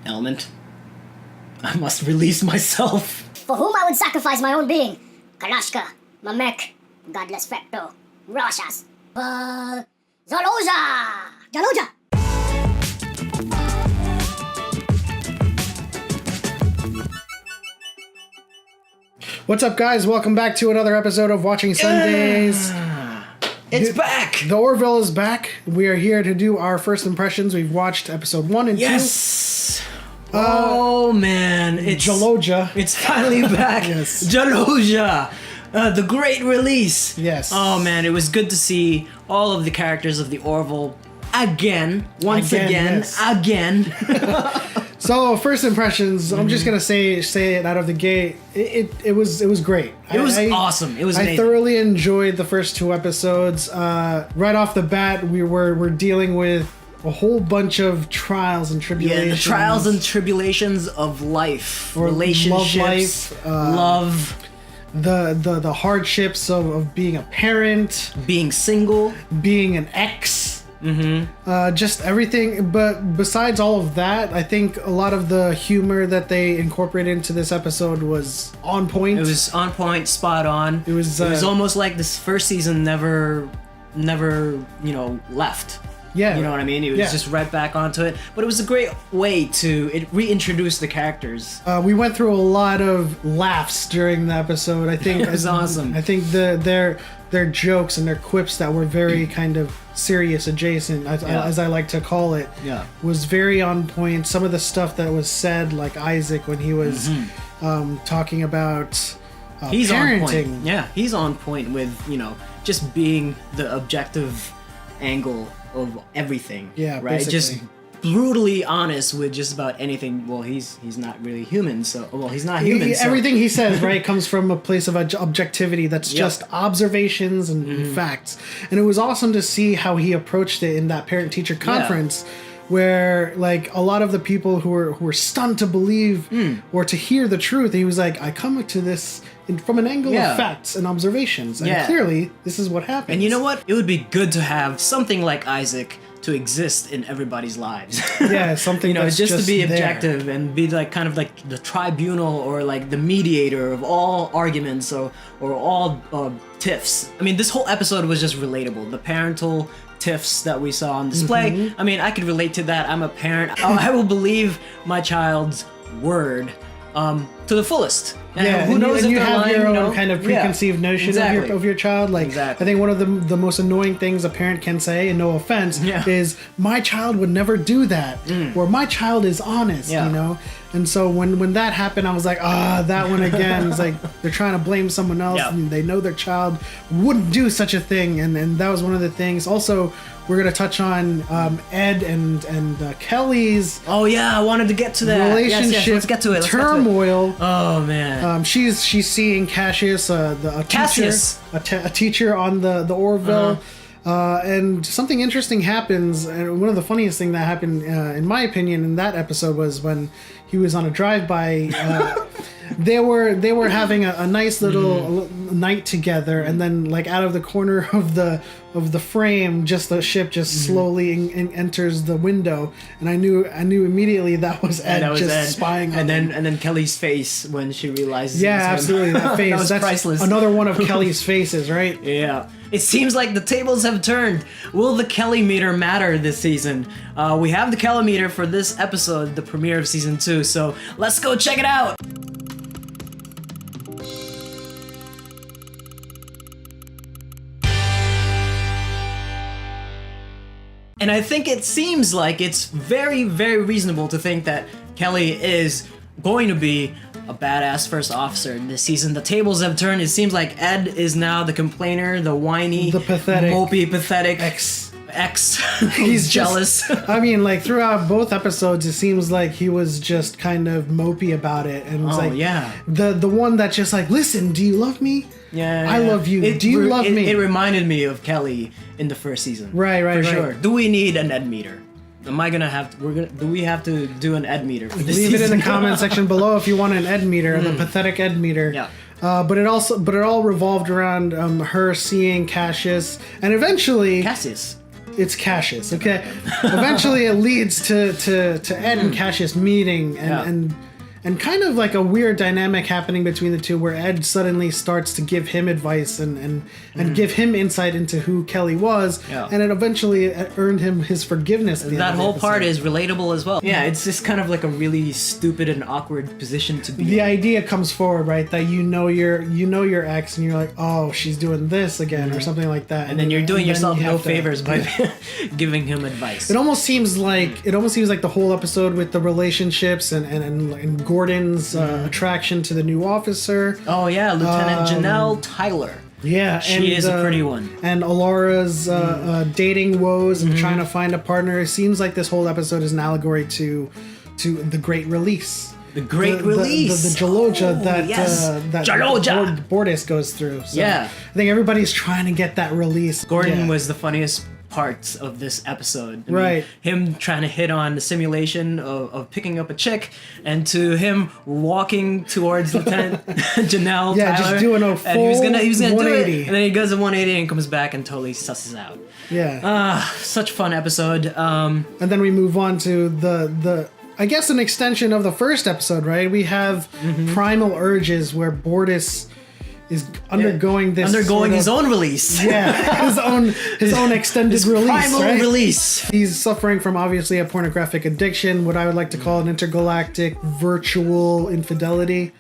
element. I must release myself. For whom I would sacrifice my own being. Kalashka, Mamek, Godless Fecto, Rashas, Zaloja! Jaloja! What's up, guys? Welcome back to another episode of Watching Sundays. It's back! The Orville is back. We are here to do our first impressions. We've watched episode 1 and 2. Yes! Oh, man. It's Jaloja. It's finally back. Yes. Jaloja! The great release. Yes. Oh, man. It was good to see all of the characters of the Orville again. Once again. So, first impressions, I'm just gonna say it out of the gate. It was great. It was awesome. It was amazing. I thoroughly enjoyed the first 2 episodes. Right off the bat, we're dealing with a whole bunch of trials and tribulations. Yeah, the trials and tribulations of life, or relationships, love, the hardships of being a parent, being single, being an ex. Just everything. But besides all of that, I think a lot of the humor that they incorporated into this episode was on point. It was on point, spot on. It was almost like this first season never left. Yeah, you know what I mean. It was just right back onto it. But it was a great way to reintroduce the characters. We went through a lot of laughs during the episode. I think it was awesome. I think their jokes and their quips that were very kind of serious adjacent, as I like to call it, was very on point. Some of the stuff that was said, like Isaac when he was talking about he's parenting. On point. Yeah, he's on point with just being the objective angle of everything. Yeah, right. basically. Just brutally honest with just about anything. Well, he's not really human. So he's not human. Everything he says, right, comes from a place of objectivity that's just observations and facts. And it was awesome to see how he approached it in that parent-teacher conference, where like a lot of the people who were stunned to believe or to hear the truth, he was like, I come to this from an angle of facts and observations, and clearly this is what happens. And you know what? It would be good to have something like Isaac to exist in everybody's lives. Yeah, something that's just to be objective there. and be like kind of like the tribunal or like the mediator of all arguments or all tiffs. I mean, this whole episode was just relatable. The parental tiffs that we saw on display. I mean, I could relate to that. I'm a parent. I will believe my child's word to the fullest. Yeah, who knows if you they're have lying, your own kind of preconceived notion of your child. Like, I think one of the most annoying things a parent can say, and no offense, is my child would never do that, or my child is honest. You know, and so when that happened, I was like, that one again. It's like they're trying to blame someone else, and they know their child wouldn't do such a thing, and that was one of the things. Also, we're gonna touch on Ed and Kelly's. Oh yeah, I wanted to get to that relationship. Yes, let's get to it. Turmoil. Oh man. She's seeing Cassius, a teacher on the Orville, and something interesting happens. And one of the funniest things that happened, in my opinion, in that episode was when he was on a drive-by. They were having a nice little night together, and then like out of the corner of the frame, just the ship just slowly enters the window, and I knew immediately that was Ed spying on them. And then Kelly's face when she realizes. Yeah, absolutely, that face. That's priceless. Another one of Kelly's faces, right? Yeah. It seems like the tables have turned. Will the Kelly meter matter this season? We have the Kelly meter for this episode, the premiere of season 2. So let's go check it out. And I think it seems like it's very, very reasonable to think that Kelly is going to be a badass first officer this season. The tables have turned. It seems like Ed is now the complainer, the whiny, the pathetic, mopey, pathetic ex. He's jealous. I mean, like throughout both episodes, it seems like he was just kind of mopey about it, and it's the one that's just like, listen, do you love me? Yeah, I love you. Do you love me? It reminded me of Kelly in the first season. Right, for sure. Do we need an Ed meter? Am I gonna have to? Do we have to do an Ed meter for this Leave season? it in the comment section below if you want an Ed meter, the pathetic Ed meter. Yeah. But it all revolved around her seeing Cassius, and eventually Cassius. it's Cassius. Okay, eventually it leads to Ed and Cassius meeting and kind of like a weird dynamic happening between the two, where Ed suddenly starts to give him advice and give him insight into who Kelly was, and it eventually earned him his forgiveness. At the That end of the whole episode. part is relatable as well. Yeah, it's just kind of like a really stupid and awkward position to be The in. idea comes forward, right? That you know your ex, and you're like, oh, she's doing this again, or something like that. And then you're doing then yourself you no have to- favors by giving him advice. It almost seems like the whole episode with the relationships and Gordon's attraction to the new officer. Oh yeah, Lieutenant Janelle Tyler. Yeah, She is a pretty one. And Alara's dating woes and trying to find a partner. It seems like this whole episode is an allegory to the Great Release. The Great Release. The Jaloja Oh, that yes. that Jaloja. Bordis goes through. So Yeah. I think everybody's trying to get that release. Gordon Yeah. was the funniest parts of this episode. I mean, Right. him trying to hit on the simulation of picking up a chick, and to him walking towards Lieutenant Janelle Yeah, Tyler. just doing a and he was gonna do 180. it, and then he goes a 180 and comes back and totally susses out. Yeah. Such a fun episode. And then we move on to the I guess an extension of the first episode, right? We have Primal Urges, where Bordis is undergoing his own release. Yeah, his own extended release. Primal right? release. He's suffering from obviously a pornographic addiction, what I would like to call an intergalactic virtual infidelity.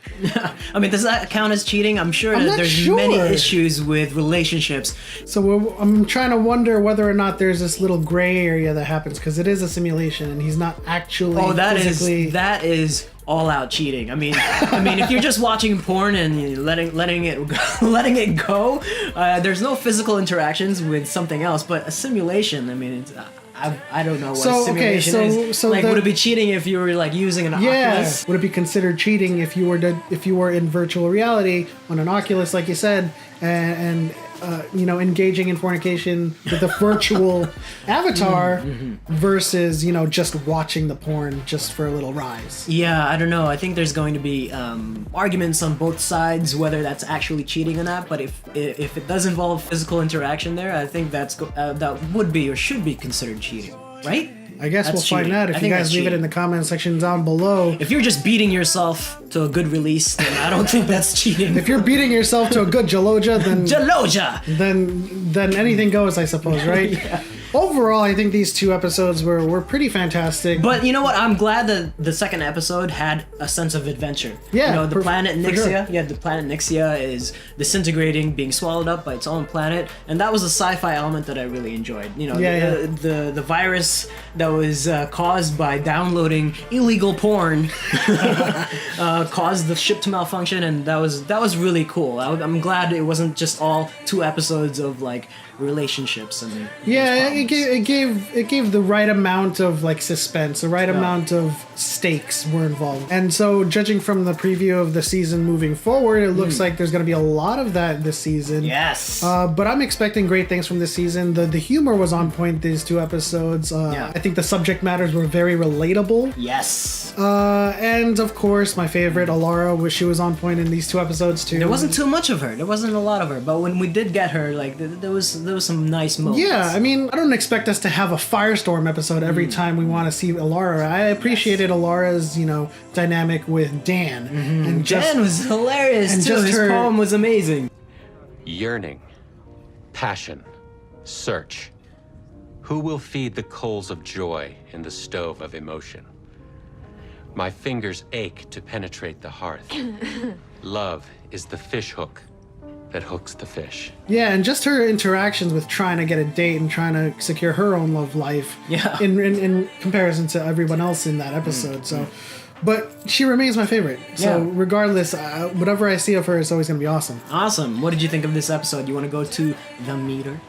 I mean, does that count as cheating? I'm sure I'm that not there's sure. many issues with relationships. So I'm trying to wonder whether or not there's this little gray area that happens, because it is a simulation and he's not actually. Oh, physically... that is all out cheating. I mean, if you're just watching porn and you're letting it go, there's no physical interactions with something else. But a simulation, I mean, it's, I don't know what a simulation is. Like, would it be cheating if you were like using an Oculus? Would it be considered cheating if you were in virtual reality on an Oculus, like you said, and engaging in fornication with a virtual avatar versus just watching the porn just for a little rise? Yeah, I don't know. I think there's going to be arguments on both sides whether that's actually cheating or not. But if it does involve physical interaction there, I think that would be or should be considered cheating, right? I guess That's we'll cheating. find out I if you think guys that's leave it cheating. in the comment section down below. If you're just beating yourself to a good release, then I don't think that's cheating. If you're beating yourself to a good Jaloja, then Jaloja! then anything goes, I suppose, right? Yeah. Overall, I think these two episodes were pretty fantastic. But you know what? I'm glad that the second episode had a sense of adventure. Yeah, the planet for sure. Nixia. Yeah, the planet Nixia is disintegrating, being swallowed up by its own planet, and that was a sci-fi element that I really enjoyed. The virus that was caused by downloading illegal porn caused the ship to malfunction, and that was really cool. I'm glad it wasn't just all 2 episodes of like relationships and it gave the right amount of like suspense, the right amount of stakes were involved. And so judging from the preview of the season moving forward, it looks like there's going to be a lot of that this season. Yes. But I'm expecting great things from this season. The humor was on point these 2 episodes. I think the subject matters were very relatable. Yes. And of course, my favorite, Alara, she was on point in these 2 episodes too. There wasn't too much of her. There wasn't a lot of her. But when we did get her, like there was some nice moments. Yeah, I mean, I don't expect us to have a Firestorm episode every time we want to see Alara. I appreciated Alara's, dynamic with Dan. And Dan was hilarious and too. just His her- poem was amazing. Yearning, passion, search. Who will feed the coals of joy in the stove of emotion? My fingers ache to penetrate the hearth. Love is the fish hook that hooks the fish. Yeah, and just her interactions with trying to get a date and trying to secure her own love life. Yeah. In comparison to everyone else in that episode. So, but she remains my favorite. So Yeah. regardless, whatever I see of her is always going to be awesome. Awesome. What did you think of this episode? You want to go to the meter?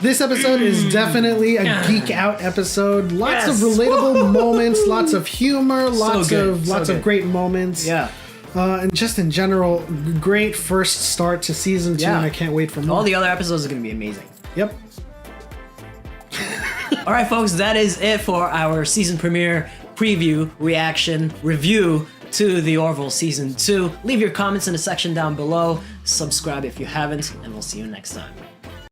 This episode is definitely a geek out episode. Lots of Yes. relatable moments, lots of humor, lots good, of so lots good. of great moments. Yeah. And just in general, great first start to season 2, Yeah. and I can't wait for more. All the other episodes are going to be amazing. Yep. All right, folks, that is it for our season premiere preview, reaction, review to the Orville Season 2. Leave your comments in the section down below. subscribe if you haven't, and we'll see you next time.